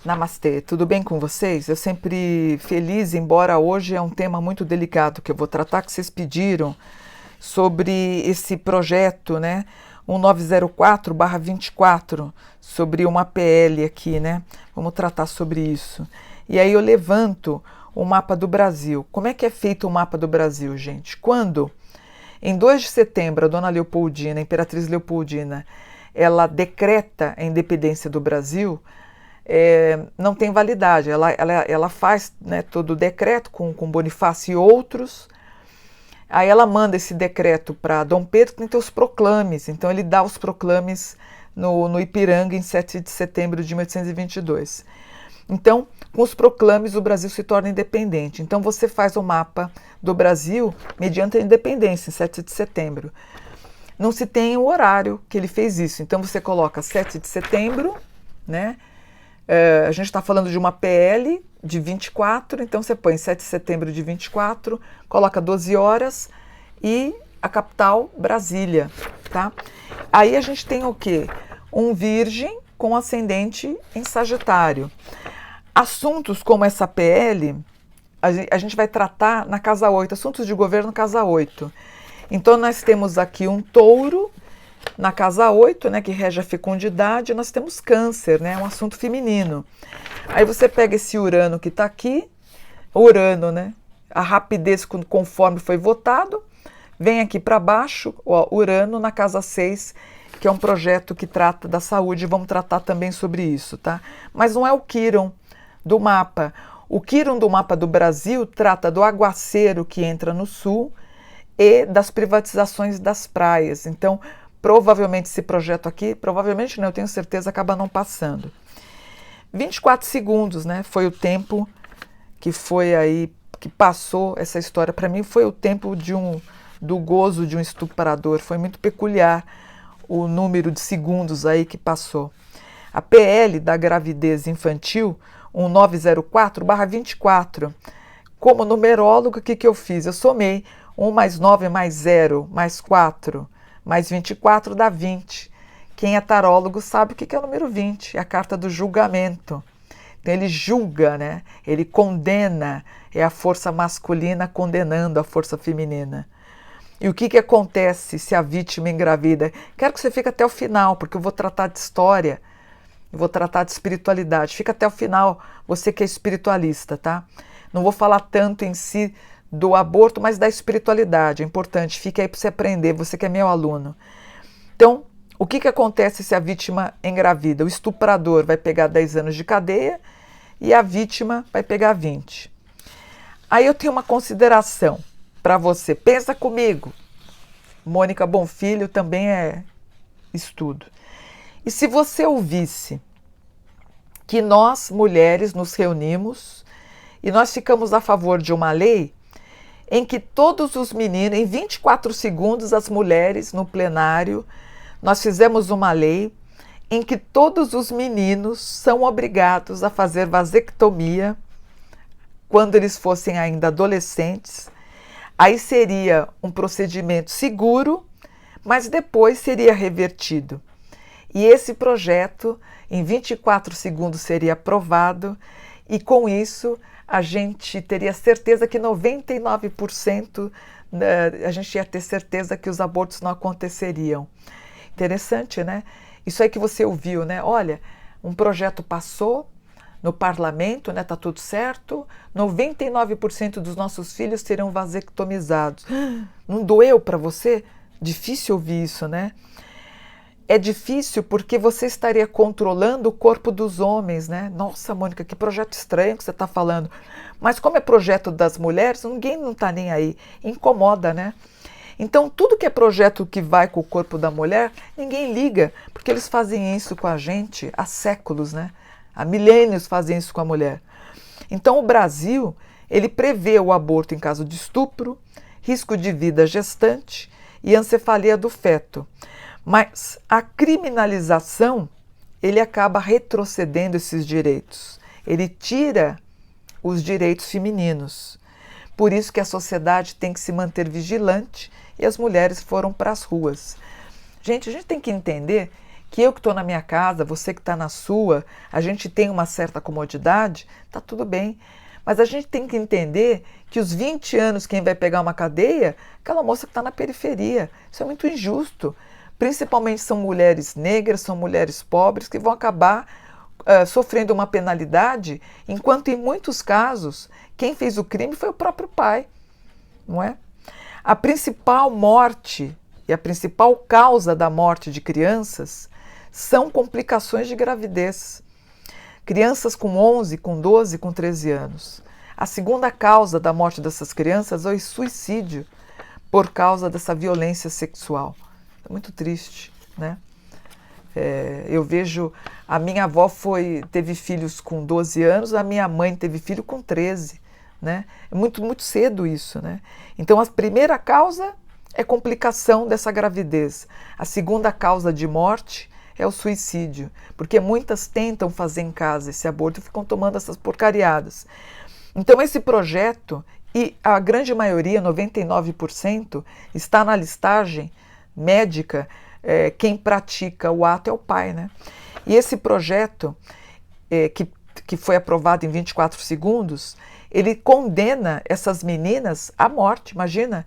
Namastê, tudo bem com vocês? Eu sempre feliz, embora hoje é um tema muito delicado que eu vou tratar, que vocês pediram sobre esse projeto, né? 1904/24, sobre uma PL aqui, né? Vamos tratar sobre isso. E aí eu levanto o mapa do Brasil. Como é que é feito o mapa do Brasil, gente? Quando, em 2 de setembro, a dona Leopoldina, a Imperatriz Leopoldina, ela decreta a independência do Brasil, não tem validade. Ela faz, né, todo o decreto com Bonifácio e outros. Aí ela manda esse decreto para Dom Pedro, que tem que ter os proclames. Então ele dá os proclames no Ipiranga em 7 de setembro de 1822. Então, com os proclames, o Brasil se torna independente. Então você faz o mapa do Brasil mediante a independência, em 7 de setembro. Não se tem o horário que ele fez isso. Então você coloca 7 de setembro, né? A gente está falando de uma PL de 24, então você põe 7 de setembro de 24, coloca 12 horas e a capital, Brasília, tá? Aí a gente tem o quê? Um virgem com ascendente em Sagitário. Assuntos como essa PL, a gente vai tratar na casa 8, assuntos de governo casa 8. Então nós temos aqui um touro na casa 8, né, que rege a fecundidade, nós temos câncer, né, um assunto feminino. Aí você pega esse Urano que está aqui, Urano, né, a rapidez conforme foi votado, vem aqui para baixo, ó, Urano na casa 6, que é um projeto que trata da saúde, vamos tratar também sobre isso, tá? Mas não é o Quirón do mapa. O Quirón do mapa do Brasil trata do aguaceiro que entra no sul e das privatizações das praias. Então, provavelmente esse projeto aqui, provavelmente não, eu tenho certeza, acaba não passando. 24 segundos, né? Foi o tempo que foi aí, que passou essa história. Para mim foi o tempo do gozo de um estuprador. Foi muito peculiar o número de segundos aí que passou. A PL da gravidez infantil, 1904/24. Como numerólogo, o que eu fiz? Eu somei 1 mais 9 mais 0 mais 4 mais 24 dá 20. Quem é tarólogo sabe o que é o número 20, é a carta do julgamento. Então ele julga, né? Ele condena, é a força masculina condenando a força feminina. E o que acontece se a vítima engravida? Quero que você fique até o final, porque eu vou tratar de história, eu vou tratar de espiritualidade. Fica até o final, você que é espiritualista, tá? Não vou falar tanto em si do aborto, mas da espiritualidade, é importante, fica aí para você aprender, você que é meu aluno. Então, o que acontece se a vítima engravida? O estuprador vai pegar 10 anos de cadeia e a vítima vai pegar 20. Aí eu tenho uma consideração para você, pensa comigo. Mônica Bonfilho também é estudo. E se você ouvisse que nós, mulheres, nos reunimos e nós ficamos a favor de uma lei em que todos os meninos, em 24 segundos, as mulheres no plenário, nós fizemos uma lei em que todos os meninos são obrigados a fazer vasectomia quando eles fossem ainda adolescentes. Aí seria um procedimento seguro, mas depois seria revertido. E esse projeto, em 24 segundos, seria aprovado, e com isso a gente teria certeza que 99%, a gente ia ter certeza que os abortos não aconteceriam. Interessante, né? Isso aí que você ouviu, né? Olha, um projeto passou no parlamento, né? Tá tudo certo, 99% dos nossos filhos serão vasectomizados. Não doeu para você? Difícil ouvir isso, né? É difícil porque você estaria controlando o corpo dos homens, né? Nossa, Mônica, que projeto estranho que você está falando. Mas como é projeto das mulheres, ninguém não está nem aí. Incomoda, né? Então, tudo que é projeto que vai com o corpo da mulher, ninguém liga, porque eles fazem isso com a gente há séculos, né? Há milênios fazem isso com a mulher. Então, o Brasil, ele prevê o aborto em caso de estupro, risco de vida gestante e ancefalia do feto. Mas a criminalização, ele acaba retrocedendo esses direitos. Ele tira os direitos femininos. Por isso que a sociedade tem que se manter vigilante e as mulheres foram para as ruas. Gente, a gente tem que entender que eu que estou na minha casa, você que está na sua, a gente tem uma certa comodidade, tá tudo bem. Mas a gente tem que entender que os 20 anos quem vai pegar uma cadeia, aquela moça que está na periferia. Isso é muito injusto. Principalmente são mulheres negras, são mulheres pobres que vão acabar sofrendo uma penalidade, enquanto em muitos casos quem fez o crime foi o próprio pai, não é? A principal morte e a principal causa da morte de crianças são complicações de gravidez. Crianças com 11, com 12, com 13 anos. A segunda causa da morte dessas crianças é o suicídio por causa dessa violência sexual. É muito triste, né? Eu vejo, a minha avó teve filhos com 12 anos, a minha mãe teve filho com 13, né? É muito, muito cedo isso, né? Então a primeira causa é complicação dessa gravidez. A segunda causa de morte é o suicídio, porque muitas tentam fazer em casa esse aborto e ficam tomando essas porcariadas. Então esse projeto, e a grande maioria, 99%, está na listagem médica, quem pratica o ato é o pai, né? E esse projeto, que foi aprovado em 24 segundos, ele condena essas meninas à morte, imagina.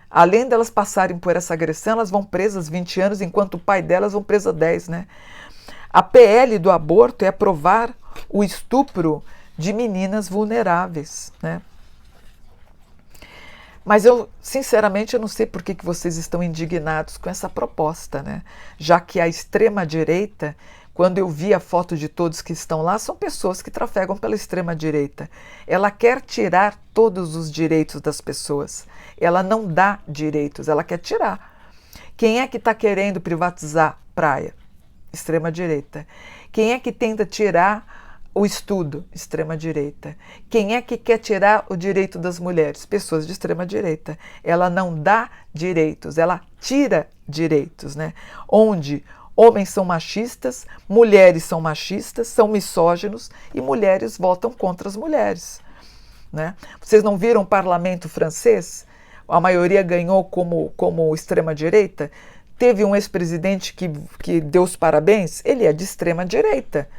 Além delas passarem por essa agressão, elas vão presas 20 anos, enquanto o pai delas vão preso 10, né? A PL do aborto é aprovar o estupro de meninas vulneráveis, né? Mas sinceramente, eu não sei por que vocês estão indignados com essa proposta, né? Já que a extrema-direita, quando eu vi a foto de todos que estão lá, são pessoas que trafegam pela extrema-direita. Ela quer tirar todos os direitos das pessoas. Ela não dá direitos, ela quer tirar. Quem é que está querendo privatizar praia? Extrema-direita. Quem é que tenta tirar o estudo? Extrema-direita. Quem é que quer tirar o direito das mulheres? Pessoas de extrema-direita. Ela não dá direitos, ela tira direitos, né? Onde homens são machistas, mulheres são machistas, são misóginos e mulheres votam contra as mulheres, né? Vocês não viram o parlamento francês? A maioria ganhou como extrema-direita. Teve um ex-presidente que deu os parabéns, ele é de extrema-direita.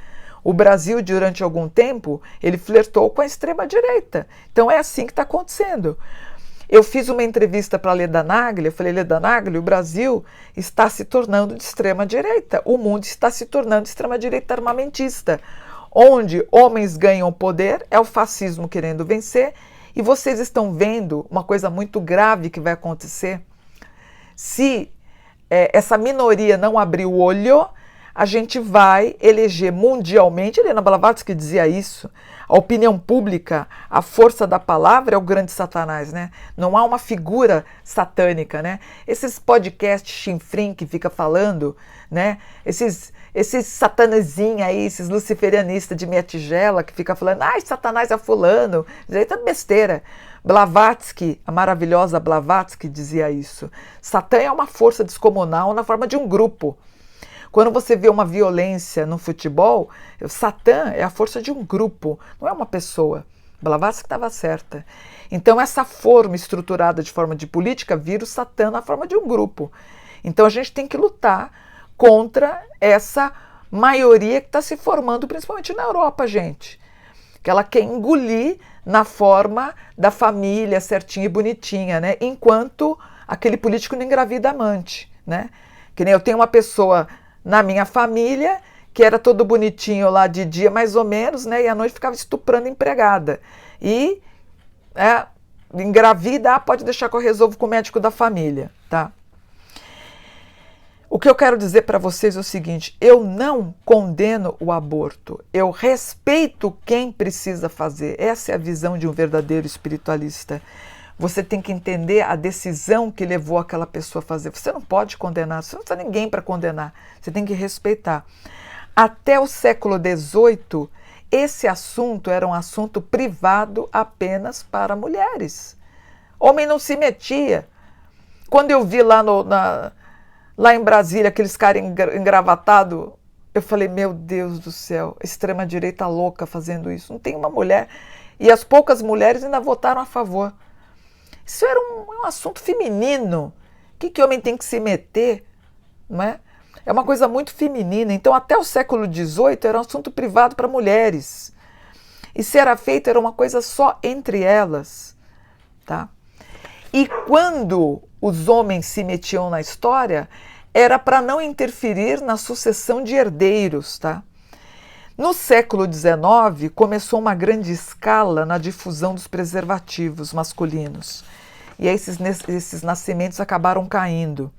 O Brasil, durante algum tempo, ele flertou com a extrema-direita. Então é assim que está acontecendo. Eu fiz uma entrevista para a Leda Nagli, eu falei, Leda Nagli, o Brasil está se tornando de extrema-direita. O mundo está se tornando de extrema-direita armamentista. Onde homens ganham poder, é o fascismo querendo vencer. E vocês estão vendo uma coisa muito grave que vai acontecer. Se essa minoria não abrir o olho, a gente vai eleger mundialmente, Helena Blavatsky dizia isso, a opinião pública, a força da palavra é o grande Satanás, né? Não há uma figura satânica, né? Esses podcasts chinfrim que fica falando, né? Esses satanazinhos aí, esses luciferianistas de meia tigela que fica falando, Satanás é fulano, isso aí é tudo besteira. Blavatsky, a maravilhosa Blavatsky dizia isso. Satã é uma força descomunal na forma de um grupo. Quando você vê uma violência no futebol, Satã é a força de um grupo, não é uma pessoa. Blavatsky estava certa. Então essa forma estruturada de forma de política vira o Satã na forma de um grupo. Então a gente tem que lutar contra essa maioria que está se formando, principalmente na Europa, gente. Que ela quer engolir na forma da família certinha e bonitinha, né? Enquanto aquele político não engravida amante, né? Que nem eu tenho uma pessoa na minha família que era todo bonitinho lá de dia mais ou menos, né? E à noite ficava estuprando a empregada. E engravida, pode deixar que eu resolvo com o médico da família, tá? O que eu quero dizer para vocês é o seguinte, eu não condeno o aborto, eu respeito quem precisa fazer. Essa é a visão de um verdadeiro espiritualista. Você tem que entender a decisão que levou aquela pessoa a fazer. Você não pode condenar, você não precisa de ninguém para condenar, você tem que respeitar. Até o século XVIII, esse assunto era um assunto privado apenas para mulheres. Homem não se metia. Quando eu vi lá em Brasília, aqueles caras engravatados, eu falei, meu Deus do céu, extrema-direita louca fazendo isso. Não tem uma mulher. E as poucas mulheres ainda votaram a favor. Isso era um assunto feminino. O que homem tem que se meter? Não é? É uma coisa muito feminina. Então, até o século XVIII era um assunto privado para mulheres. E se era feito, era uma coisa só entre elas. Tá? E quando os homens se metiam na história, era para não interferir na sucessão de herdeiros. Tá? No século XIX, começou uma grande escala na difusão dos preservativos masculinos. E esses nascimentos acabaram caindo.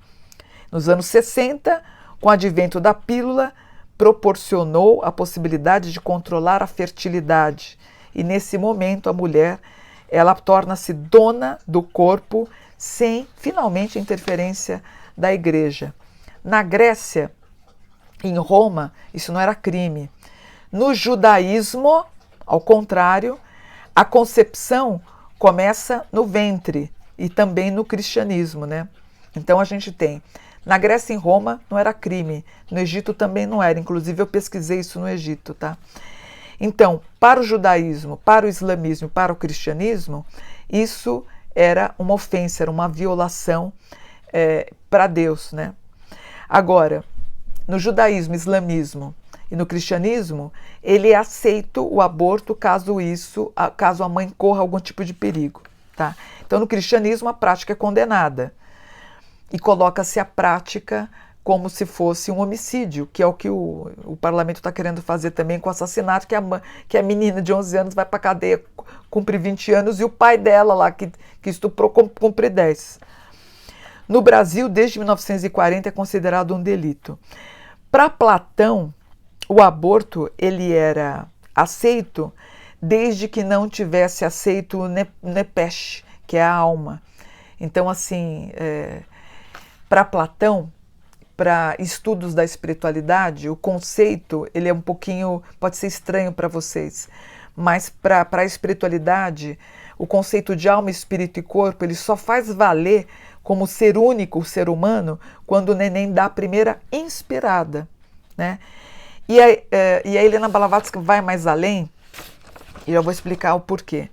Nos anos 60, com o advento da pílula, proporcionou a possibilidade de controlar a fertilidade. E nesse momento, a mulher ela torna-se dona do corpo sem, finalmente, interferência da igreja. Na Grécia, em Roma, isso não era crime. No judaísmo, ao contrário, a concepção começa no ventre e também no cristianismo, né? Então a gente tem, na Grécia e em Roma não era crime, no Egito também não era, inclusive eu pesquisei isso no Egito, tá? Então, para o judaísmo, para o islamismo, para o cristianismo, isso era uma ofensa, era uma violação para Deus, né? Agora, no judaísmo, islamismo e no cristianismo, ele é aceito o aborto caso a mãe corra algum tipo de perigo. Tá? Então, no cristianismo, a prática é condenada e coloca-se a prática como se fosse um homicídio, que é o que o parlamento está querendo fazer também com o assassinato, que a menina de 11 anos vai para a cadeia, cumpre 20 anos, e o pai dela lá, que estuprou, cumpre 10. No Brasil, desde 1940, é considerado um delito. Para Platão, o aborto ele era aceito desde que não tivesse aceito o nepesh, que é a alma. Então, assim, para Platão, para estudos da espiritualidade, o conceito ele é um pouquinho, pode ser estranho para vocês, mas para a espiritualidade, o conceito de alma, espírito e corpo, ele só faz valer como ser único, o ser humano, quando o neném dá a primeira inspirada, né? E a Helena Blavatsky vai mais além, e eu vou explicar o porquê.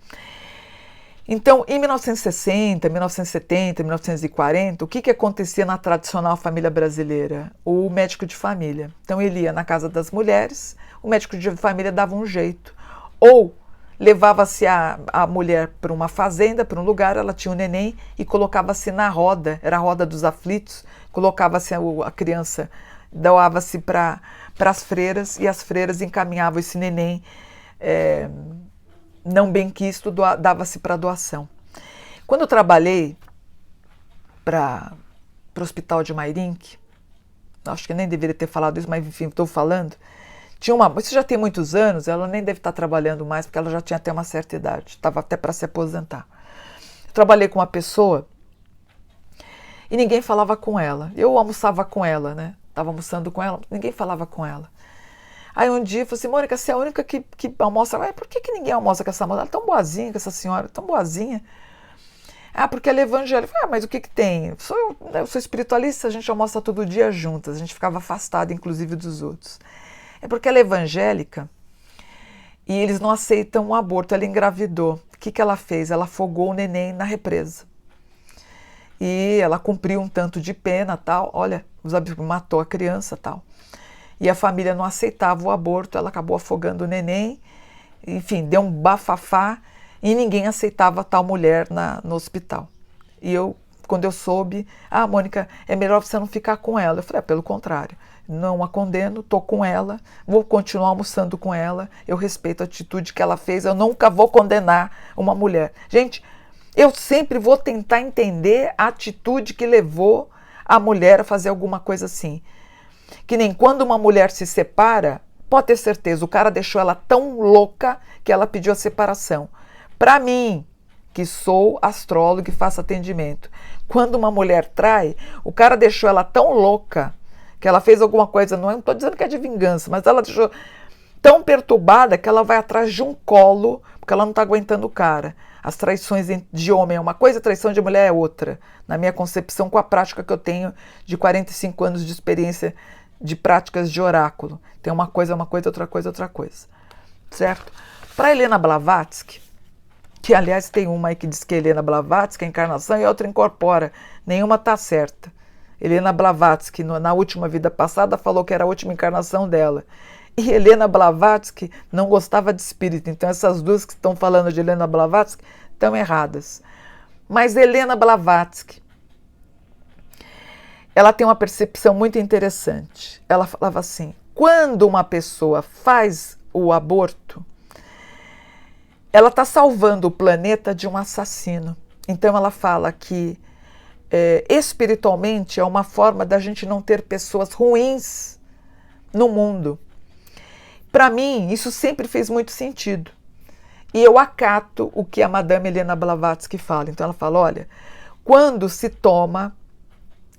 Então, em 1960, 1970, 1940, o que acontecia na tradicional família brasileira? O médico de família. Então, ele ia na casa das mulheres, o médico de família dava um jeito. Ou levava-se a mulher para uma fazenda, para um lugar, ela tinha um neném e colocava-se na roda, era a roda dos aflitos, colocava-se a criança, doava-se para as freiras e as freiras encaminhavam esse neném não benquisto, dava-se para doação. Quando eu trabalhei para o hospital de Mairink, acho que nem deveria ter falado isso, mas enfim, estou falando, isso já tem muitos anos, ela nem deve estar trabalhando mais, porque ela já tinha até uma certa idade, estava até para se aposentar. Eu trabalhei com uma pessoa e ninguém falava com ela. Eu almoçava com ela, né? Estava almoçando com ela, ninguém falava com ela. Aí um dia eu falei assim, Mônica, você é a única que almoça. Por que ninguém almoça com essa moça? Ela é tão boazinha com essa senhora, tão boazinha. Porque ela é evangélica. Mas o que tem? Eu sou espiritualista, a gente almoça todo dia juntas, a gente ficava afastada, inclusive, dos outros. É porque ela é evangélica e eles não aceitam o aborto, ela engravidou. O que ela fez? Ela afogou o neném na represa. E ela cumpriu um tanto de pena, tal. Olha, matou a criança, tal. E a família não aceitava o aborto, ela acabou afogando o neném, enfim, deu um bafafá e ninguém aceitava tal mulher no hospital. E quando eu soube, Mônica, é melhor você não ficar com ela. Eu falei, pelo contrário, não a condeno, estou com ela, vou continuar almoçando com ela, eu respeito a atitude que ela fez, eu nunca vou condenar uma mulher. Gente, eu sempre vou tentar entender a atitude que levou a mulher a fazer alguma coisa assim. Que nem quando uma mulher se separa, pode ter certeza, o cara deixou ela tão louca que ela pediu a separação. Para mim, que sou astrólogo e faço atendimento, quando uma mulher trai, o cara deixou ela tão louca que ela fez alguma coisa, não estou dizendo que é de vingança, mas ela deixou tão perturbada que ela vai atrás de um colo, porque ela não está aguentando o cara. As traições de homem é uma coisa, a traição de mulher é outra. Na minha concepção, com a prática que eu tenho de 45 anos de experiência de práticas de oráculo. Tem uma coisa, outra coisa. Certo? Para Helena Blavatsky, que aliás tem uma aí que diz que Helena Blavatsky é encarnação e a outra incorpora. Nenhuma está certa. Helena Blavatsky, na última vida passada, falou que era a última encarnação dela. E Helena Blavatsky não gostava de espírito. Então essas duas que estão falando de Helena Blavatsky estão erradas. Mas Helena Blavatsky, ela tem uma percepção muito interessante. Ela falava assim, quando uma pessoa faz o aborto, ela está salvando o planeta de um assassino. Então ela fala que espiritualmente é uma forma da gente não ter pessoas ruins no mundo. Para mim, isso sempre fez muito sentido. E eu acato o que a Madame Helena Blavatsky fala. Então ela fala, olha, quando se toma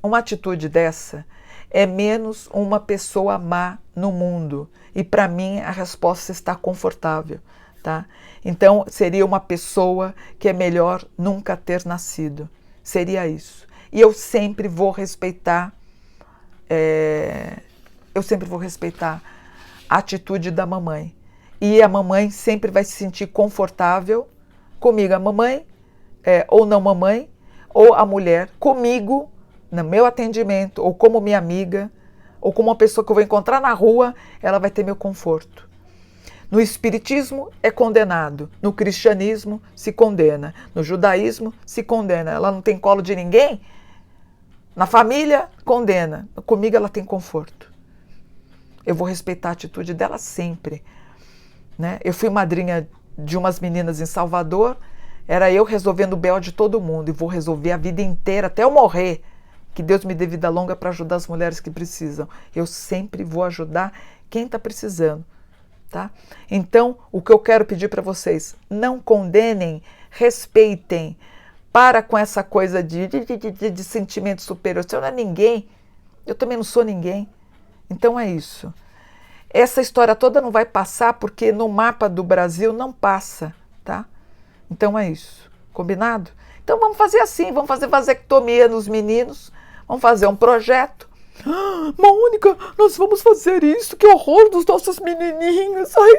uma atitude dessa, é menos uma pessoa má no mundo. E para mim a resposta está confortável. Tá? Então seria uma pessoa que é melhor nunca ter nascido. Seria isso. E eu sempre vou respeitar a atitude da mamãe. E a mamãe sempre vai se sentir confortável comigo. A mamãe, ou não mamãe, ou a mulher, comigo, no meu atendimento, ou como minha amiga, ou como uma pessoa que eu vou encontrar na rua, ela vai ter meu conforto. No espiritismo é condenado, no cristianismo se condena, no judaísmo se condena. Ela não tem colo de ninguém, na família condena, comigo ela tem conforto. Eu vou respeitar a atitude dela sempre. Né? Eu fui madrinha de umas meninas em Salvador, era eu resolvendo o B.O. de todo mundo, e vou resolver a vida inteira, até eu morrer. Que Deus me dê vida longa para ajudar as mulheres que precisam. Eu sempre vou ajudar quem está precisando. Tá? Então, o que eu quero pedir para vocês, não condenem, respeitem. Para com essa coisa de sentimento superior. Você não é ninguém, eu também não sou ninguém. Então é isso. Essa história toda não vai passar porque no mapa do Brasil não passa, tá? Então é isso. Combinado? Então vamos fazer assim, vamos fazer vasectomia nos meninos, vamos fazer um projeto. Mônica, nós vamos fazer isso, que horror dos nossos menininhos. Ai,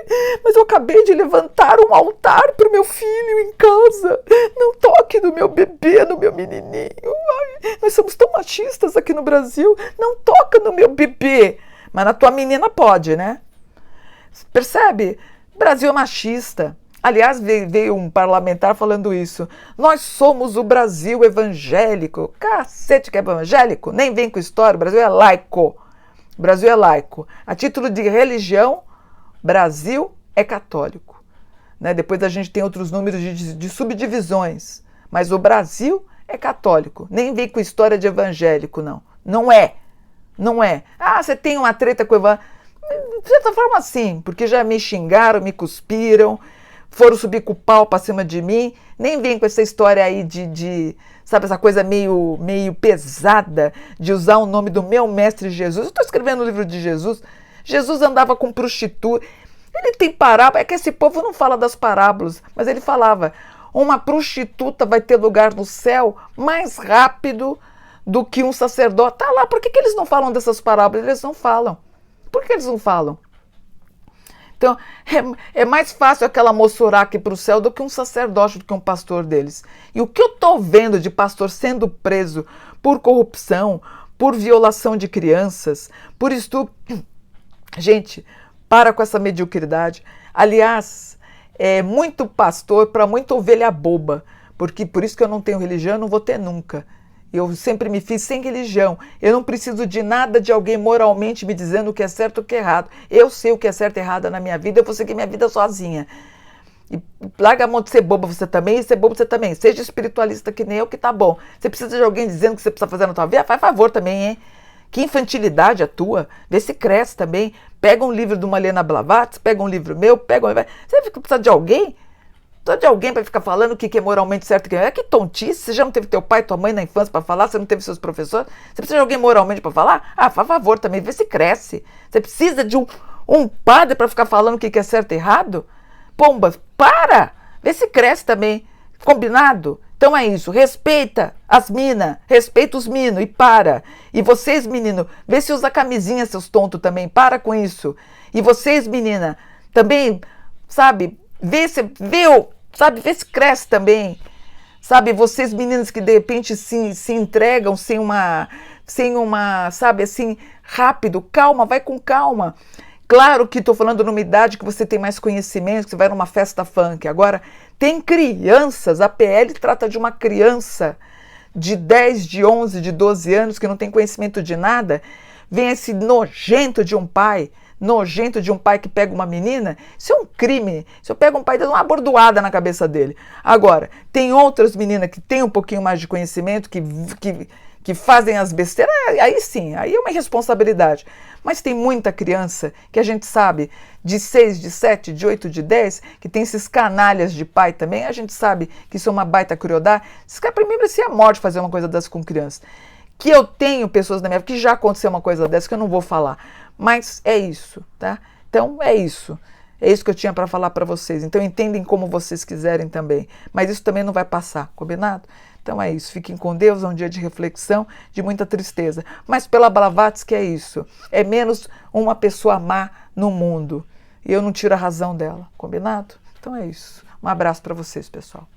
mas eu acabei de levantar um altar para o meu filho em casa. Não toque no meu bebê, no meu menininho. Ai, nós somos tão machistas aqui no Brasil. Não toca no meu bebê. Mas na tua menina pode, né? Percebe? O Brasil é machista. Aliás, veio um parlamentar falando isso. Nós somos o Brasil evangélico. Cacete que é evangélico. Nem vem com história. O Brasil é laico. O Brasil é laico. A título de religião, Brasil é católico. Né? Depois a gente tem outros números de subdivisões. Mas o Brasil é católico. Nem vem com história de evangélico, não. Não é. Não é. Ah, você tem uma treta com o evangélico. De certa forma, sim. Porque já me xingaram, me cuspiram. Foram subir com o pau para cima de mim, nem vem com essa história aí sabe, essa coisa meio pesada de usar o nome do meu mestre Jesus. Eu estou escrevendo o livro de Jesus. Jesus andava com prostituta. Ele tem parábola, é que esse povo não fala das parábolas, mas ele falava, uma prostituta vai ter lugar no céu mais rápido do que um sacerdote. Tá lá, por que eles não falam dessas parábolas? Eles não falam. Por que eles não falam? Então, é mais fácil aquela moça orar aqui para o céu do que um sacerdote, do que um pastor deles. E o que eu estou vendo de pastor sendo preso por corrupção, por violação de crianças, por estupro... Gente, para com essa mediocridade. Aliás, é muito pastor para muita ovelha boba, porque por isso que eu não tenho religião, eu não vou ter nunca. Eu sempre me fiz sem religião. Eu não preciso de nada de alguém moralmente me dizendo o que é certo e o que é errado. Eu sei o que é certo e errado na minha vida, eu vou seguir minha vida sozinha. E larga a mão de ser boba você também, e ser bobo você também. Seja espiritualista que nem eu, que tá bom. Você precisa de alguém dizendo o que você precisa fazer na tua vida? Faz favor também, hein? Que infantilidade a tua. Vê se cresce também. Pega um livro de uma Helena Blavatsky, pega um livro meu, pega um... Você precisa de alguém? Precisa de alguém para ficar falando o que é moralmente certo e o que é. Que tontice, você já não teve teu pai e tua mãe na infância para falar, você não teve seus professores, você precisa de alguém moralmente para falar? Ah, faz favor também, vê se cresce. Você precisa de um padre para ficar falando o que é certo e errado? Pomba, para! Vê se cresce também. Combinado? Então é isso, respeita as minas, respeita os minos e para. E vocês, menino, vê se usa camisinha, seus tontos também, para com isso. E vocês, menina, também, sabe, vê se cresce também. Sabe, vocês meninas que de repente se entregam sem sem uma, sabe, assim, rápido, calma, vai com calma. Claro que estou falando numa idade que você tem mais conhecimento, que você vai numa festa funk. Agora, tem crianças, a PL trata de uma criança de 10, de 11, de 12 anos que não tem conhecimento de nada, vem esse nojento de um pai que pega uma menina, isso é um crime. Se eu pego um pai, dá uma bordoada na cabeça dele. Agora, tem outras meninas que têm um pouquinho mais de conhecimento, que fazem as besteiras, aí sim, aí é uma irresponsabilidade. Mas tem muita criança que a gente sabe, de 6, de 7, de 8, de 10, que tem esses canalhas de pai também, a gente sabe que isso é uma baita crueldade. Esse cara, pra mim, merecia a morte fazer uma coisa dessa com criança. Que eu tenho pessoas na minha vida que já aconteceu uma coisa dessa, que eu não vou falar. Mas é isso, tá? Então é isso. É isso que eu tinha para falar para vocês. Então entendem como vocês quiserem também. Mas isso também não vai passar, combinado? Então é isso. Fiquem com Deus. É um dia de reflexão, de muita tristeza. Mas pela Blavatsky é isso. É menos uma pessoa má no mundo. E eu não tiro a razão dela, combinado? Então é isso. Um abraço para vocês, pessoal.